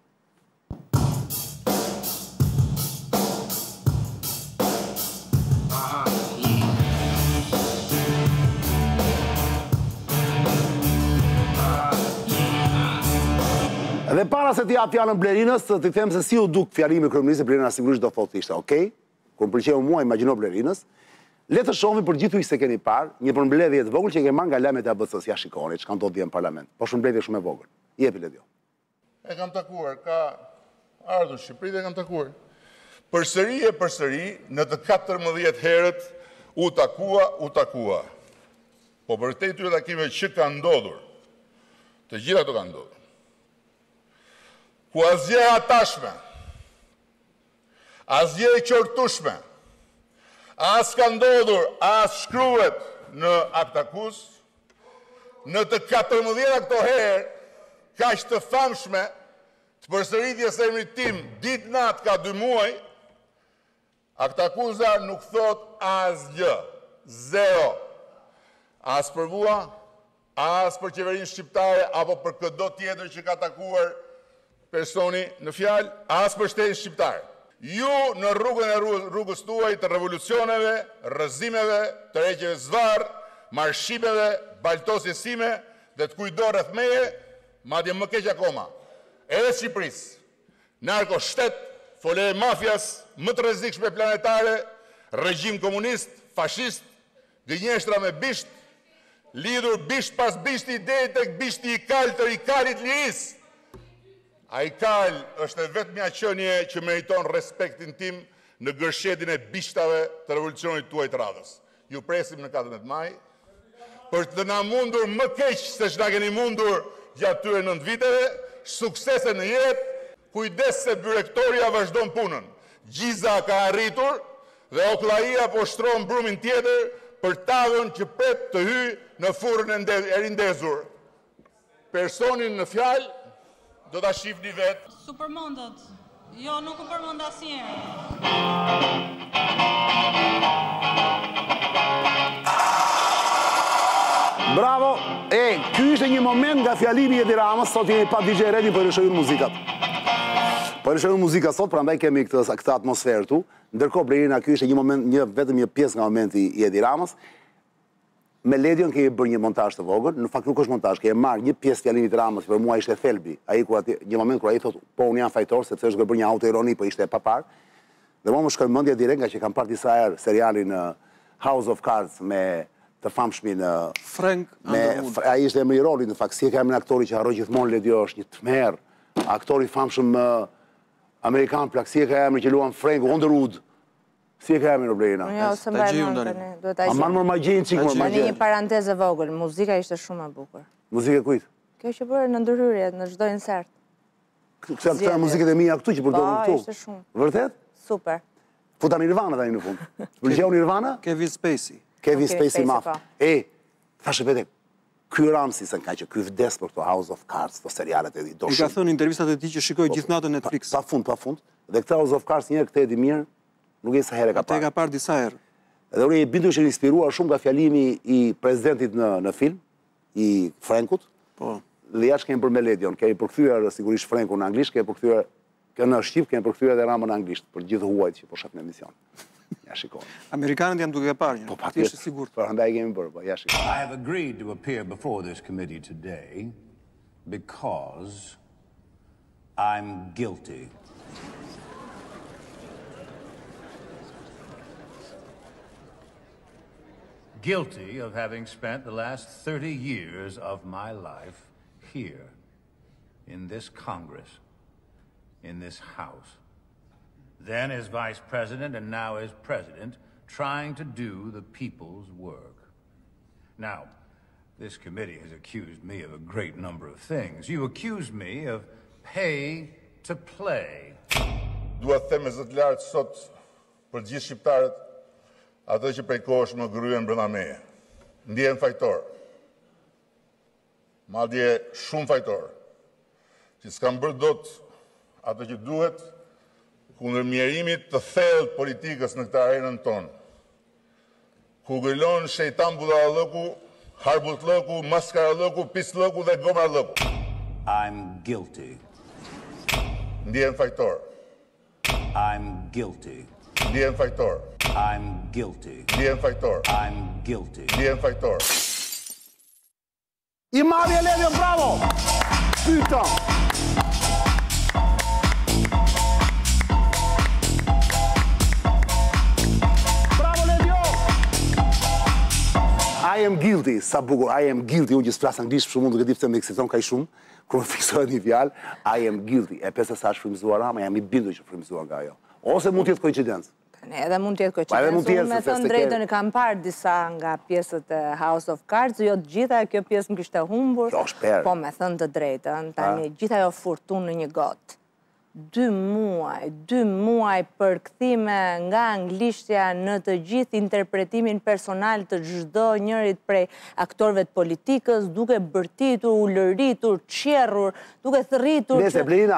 Dhe para se t'i jap fjalën Blerinës, t'i them se si u duk fjalimi kryeministit, Blerina sigurisht do thotë ishte okay. Kur pëlqeu mua, imagjino Blerinës. Le të shohim për gjithë se keni parë një përmbledhje të vogël që ke marrë nga lajmet e ABC-s, ja shikoni çka do të vjen në parlament. Po përmbledhje shumë e vogël. Jepi Ledio. E kam takuar, ka ardhur Shqipëri dhe kam takuar. Përsëri, në të 14 herët u takua. Po për te tyre takime që ka ndodhur, të gjitha të ka ndodhur. Ku asgjë e atashme, asgjë e qortushme, as ka ndodhur, as shkruhet në aktakus, në të 14 këto herë, ka që të famshme, të përsëritjes e emrit tim, ditë natë ka 2 muaj, aktakuza nuk thot asgjë, zero. As për mua, as për qeverinë shqiptare, apo për këdo tjetër që ka takuar personi në fjalë, as për shtetin shqiptar. Ju në rrugën e rrugës tuaj të revolucioneve, rrëzimeve, të regjeve zvarë, marshimeve, baltosjesime dhe të kujdor rreth meje, madje më keq akoma. Edhe Shqipërisë, narko shtet, fole e mafjas, më të rrezikshme planetare, regjim komunist, fashist, gënjeshtra me bisht, lidhur bisht pas bishti deri tek bishti i kaltër i kalit lirisë. A i kalë është e vetë mja qënje që meriton respektin tim në gërshetin e bishtave të revolucionit tuaj të radhës. Ju presim në 14 maj, për të na mundur më keq se që na keni mundur gjatë tyre 9 viteve, suksese në jetë, kujdes se byrektoria vazhdon punën. Gjiza ka arritur dhe Oklaia po shtron brumin tjetër për tavën që pret të hyjë në furrën e rindezur. Personin në fjalë do ta shihni vetë. Su përmendët. Jo, nuk u përmend asnjëherë. Bravo! Ky ishte një moment nga fjalimi i Edi Ramës, sot jemi pa DJ Redi, po lëshojmë muzikat. Po lëshojmë muzikat sot, prandaj kemi këtë atmosferë tu. Ndërkohë Blerina, ky ishte një moment, vetëm një pjesë nga momenti i Edi Ramës. Me Ledion kemi bërë një montazh të vogël, në fakt nuk është montazh, kemi marrë një pjesë fjalimit të Ramës, për mua ishte thelbi. Një moment kur ai thotë, po unë jam fajtor, sepse është bërë një autoironi, po ishte e papar. Dhe mua më shkoi mendja direkt nga që kam parë disa herë serialin House of Cards me të famshmin Frank Underwood. Ai ishte emri i rolit, në fakt, si e ka emrin aktori që harroj gjithmonë Ledio, është një tmerr, aktori famshëm amerikan plak, si e ka emrin që luan Frank Underwood. Si e ka emrin Blerina? Jo, se mbaj mend tani, duhet ta gjej. Aman më magjin çik më magjin. Një parantezë vogël, muzika ishte shumë e bukur. Muzikë kujt? Kjo që bërë në ndërhyrje, në çdo insert. Këta muzikët e mia këtu që përdorin këtu. Ishte shumë. Vërtet? Super. Futa Nirvana tani në fund. Pëlqeu Nirvana? Kevin Spacey. Kevin Spacey maf. Thashë vetë, ky Ramsi se ka që ky vdes për këto House of Cards, këto serialet e do shumë. I ka thënë intervistat e tij që shikoi gjithë natën Netflix. Pafund. Dhe këtë House of Cards një herë këtë e di mirë, nuk e sa herë ka parë. Ka parë disa herë. Dhe unë i bindur që inspiruar shumë nga fjalimi i presidentit në film, i Frankut. Po. Dhe jashtë kemi për me Ledion, kemi përkthyer sigurisht Frankun në anglisht, kemi përkthyer në shqip, kemi përkthyer edhe Ramën në anglisht, për gjithë huajt që po shef në emision. Ja shikoni. Amerikanët janë duke parë një. Po patjetër, sigurt. Prandaj kemi bërë, po ja shikoni. I have agreed to appear before this committee today because I'm guilty. Guilty of having spent the last 30 years of my life here, in this Congress, in this House, then as Vice President and now as President, trying to do the people's work. Now, This committee has accused me of a great number of things. You accuse me of pay to play. Dua të them me zot lart sot për gjithë shqiptarët ato që prej kohësh më gryen brenda meje. Ndihem fajtor. Madje shumë fajtor. Që s'kam bërë dot ato që duhet kundër mjerimit të thellë politikës në këtë arenën tonë. Ku gëllon shejtan budallëku, harbutlëku, maskarallëku, pislëku dhe gomrallëku. I'm guilty. Ndihem fajtor. I'm guilty. Ndihem fajtor. I'm guilty. Ndihem fajtor. I'm guilty. Ndihem fajtor. I marrë Elevio, bravo! Pyta! Bravo, Elevio! I am guilty, sa bukur, I am guilty. Unë që s'flas anglisht, për shumë mund të këtë me eksiton ka i shumë, kërë më fiksohet një fjalë, I am guilty. E pesa sa është frymëzuar ama, jam i bindur që frymëzuar nga ajo. Ose mund t'jetë koincidencë. Edhe mund t'jetë koincidencë. Unë me thënë drejtën e kam parë disa nga pjesët e House of Cards, jo të gjitha, kjo pjesë më kishte humbur, po me thënë të drejtën, tani gjitha jo furtunë në një gotë. 2 muaj për kthime nga anglishtja në të gjithë interpretimin personal të çdo njërit prej aktorëve të politikës, duke bërtitur, ulëritur, qerrur, duke thërritur,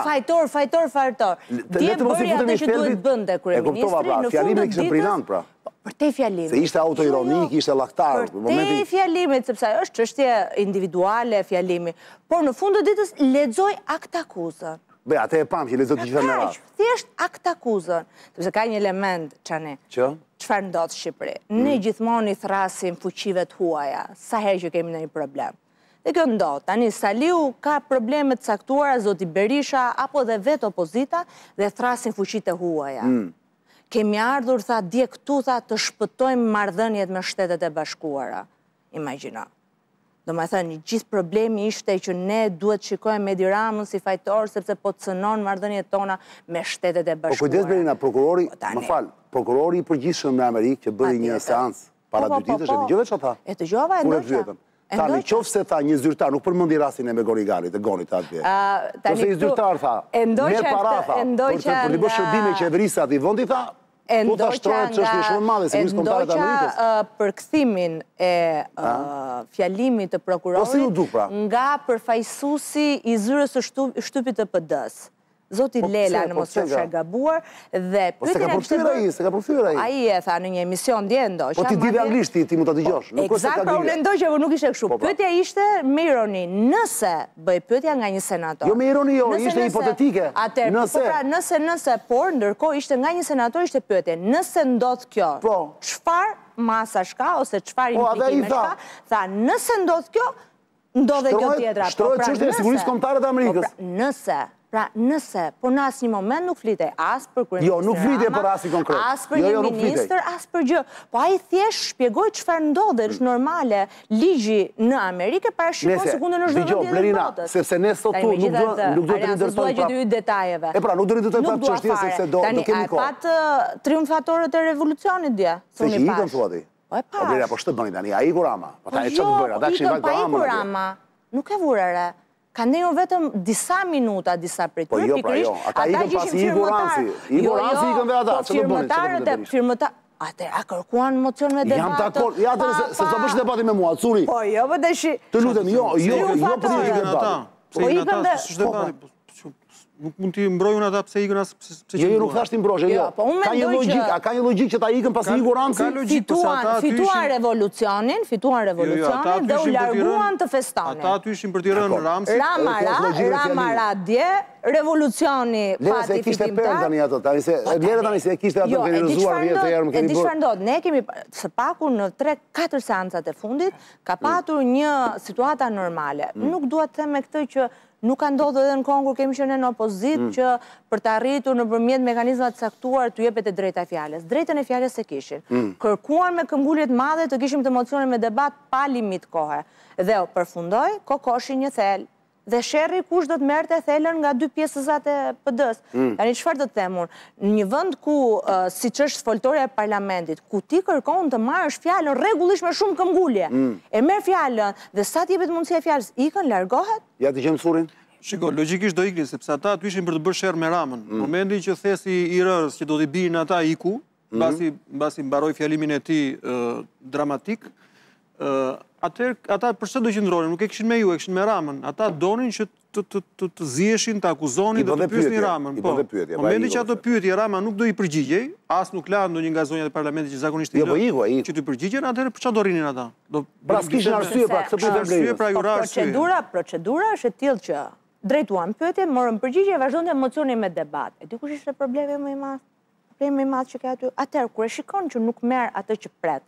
fajtor. Dje bëri atë që duhet bënte kryeministri, në fund të ditës. Për te fjalimit. Se ishte autoironik, ishte llaktar. Për te fjalimit, sepse është çështje individuale fjalimi, por në fund të ditës lexoj aktakuzën. Be, atë e pam që lexoj të gjitha në radhë. Thjesht aktakuzën, sepse ka një element çani. Çfarë ndodh në Shqipëri? Ne gjithmonë i thrasim fuqive të huaja, sa herë që kemi ndonjë problem. Dhe kjo ndodh. Tani Saliu ka probleme të caktuara, zoti Berisha apo dhe vetë opozita dhe thrasin fuqitë e huaja. Kemi ardhur, tha, dje këtu, tha, të shpëtojmë marrëdhëniet me Shtetet e Bashkuara. Imagjino. Do me thënë, gjithë problemi ishte që ne duhet shikojmë me Edi Ramën si fajtor, sepse po të cënon marrëdhëniet tona me Shtetet e Bashkuara. Po kujdes Berina, prokurori, më falë, prokurori i përgjithshëm në Amerikë që bëri një seancë para 2 ditësh, e dëgjove çfarë tha? E dëgjova, e ndoqa. Tani, qofse tha një zyrtar, nuk përmendi rastin e me Gorigalit, e Gonit atje. Qofse i zyrtar tha, me para tha, për të bërë shërbime qeverisat i vendi tha, po ta shtrohet që është një shumë madhe, se njësë kontarët Amerikës. Përkthimin e fjalimit të prokurorit nga përfaqësuesi i zyrës së shtypit të PD-s. Zoti Lela në mos është e gabuar dhe se ka përfyer ai. Ai e tha në një emision dje ndoshta. Po ti di anglisht ti mund ta dëgjosh. Eksakt, po unë ndoshta nuk ishte kështu. Pyetja ishte me ironi, nëse bëj pyetja nga një senator. Jo me ironi, jo, ishte hipotetike. Nëse, por ndërkohë ishte nga një senator, ishte pyetje, nëse ndodh kjo, çfarë masash ka ose çfarë implikime ka? Tha, nëse ndodh kjo, ndodhe kjo tjetra. Shtrohet çështja e sigurisë kombëtare të Amerikës. Nëse, por në asë një moment nuk flite as për kryeministër Rama, nuk flite për asë i konkret. As për një ministër, as për gjë. Po a i thjesht shpjegoj çfarë ndodhe, është normale, ligji në Amerikë parashikon sekundën në çdo vend tjetër të botës. Sepse ne sot tu nuk do të ndërtojmë që të hyj detajeve. E pra, nuk do të ndërtojmë prapë çështjen sepse do kemi kohë. Tani, a pat triumfatorët e revolucionit dje? Se që ikën thua ti. Po e pash. Po Blerina, po shtë bëni tani, a iku Rama? Po ta e çfarë bëra? Ata kishin vajtë Rama. Po iku Rama. Nuk e vurere. Ka ndenjur vetëm disa minuta, disa prej tyre, pikërisht, ata ikën pasi Igo Ranci. Igo Ranci ikën dhe ata, që të bëni? Ate, a kërkuan mocion me debatë? Jam dakord, ja të se të bësh debati me mua, Curi. Po, jo, për të shi... Të lutem, jo për një debati. Po ikën dhe... Nuk mund t'i mbrojun ata pse ikën as pse që jo, nuk thash t'i mbrojë, jo. Ka një logjik që ta ikën pasi Igo Ranci? Fituan revolucionin dhe u larguan të festonin. Ata aty ishin për t'i rënë Ramsi. Rama ra dje, revolucioni pati fitimtar. Lera tani se e kishte atë organizuar vjetë e herë më kemi bërë. E di çfarë ndodh, ne kemi së paku në 3-4 seancat e fundit, ka patur një situata normale. Nuk dua të them me këtë që nuk ka ndodhur edhe në kohën kur kemi qenë në opozitë që për të arritur nëpërmjet mekanizmave të caktuar t'u jepet e drejta e fjalës. Drejtën e fjalës e kishin. Kërkuan me këmbgulje të madhe të kishim të mocione me debat pa limit kohe. Dhe përfundoi kokoshi një thel. dhe sherri kush do të merrte thelen nga 2 pjesëzat e PD-s. Tani çfarë do të them unë? Në një vend ku siç është foltorja e parlamentit, ku ti kërkon të marrësh fjalën rregullisht me shumë këmbgulje, e merr fjalën dhe sa të jepet mundësia e fjalës, ikën, largohet? Ja të gjem Surin. Shiko, logjikisht do iknin, sepse ata aty ishin për të bërë sherr me Ramën. Në momentin që thesi i rërës që do t'i bijnë ata iku, mbasi mbaroi fjalimin e tij dramatik, ata përse do qëndronin, nuk e kishin me ju, e kishin me Ramën. Ata donin që të ziheshin, të akuzonin dhe të pyesnin Ramën. Po, momentin që ato pyetje Rama nuk do i përgjigjej, as nuk la ndonjë nga zonjat e parlamentit që zakonisht i lë, që të përgjigjen, atëherë për çfarë do rinin ata? Pra s'kishin arsye pra këtë Procedura është e tillë që drejtuan pyetje, morën përgjigje, vazhdonte emocioni me debat. E di kush ishte problemi më i madh? Problemi më i madh që ka aty. Atëherë kur e shikon që nuk merr atë që pret,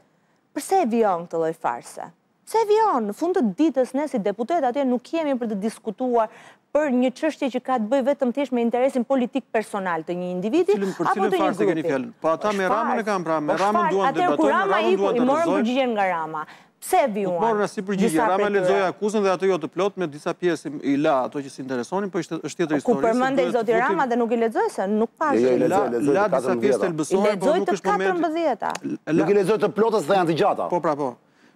pse e vijon këtë lloj farse? Pse e vijon? Në fund të ditës ne si deputet atje nuk jemi për të diskutuar për një çështje që ka të bëjë vetëm thjesht me interesin politik personal të një individi apo të një grupi. Po ata me Ramën e kanë pra, me Ramën duan të debatojnë, me Ramën duan të i morën përgjigjen nga Rama. Pse e vijuan? Nuk morën asnjë përgjigje. Rama lexoi akuzën dhe ato jo të plot, me disa pjesë i la ato që si interesonin, po është tjetër histori. Ku përmendej zoti Rama dhe nuk i lexoi se nuk pash. La disa pjesë të elbësohen, po nuk është momenti. Lexoi të 14-ta. Nuk i lexoi të plotës dhe janë të gjata. Po pra po.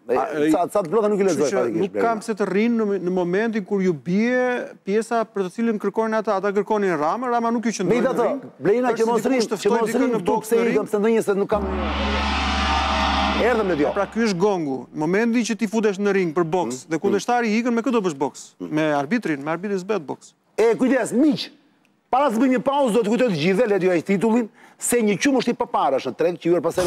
Sa të plota nuk i lexoj. Nuk kam se të rrinë në momentin kur ju bie pjesa për të cilën kërkonin ata kërkonin Rama, Rama nuk ju qëndroi në ring. Blejna që mos rrinë në boks se ikëm se ndonjë se nuk kam. Erdhëm në dio. Pra ky është gongu. Në momentin që ti futesh në ring për boks dhe kundërshtari ikën, me këtë do bësh boks? Me arbitrin s'bëhet boks. Kujdes, miq. Para të bëjmë një pauzë, do të kujtoj të gjithë, le t'ju ai titullin, se një qumë është i përparash në treg, që ju pastaj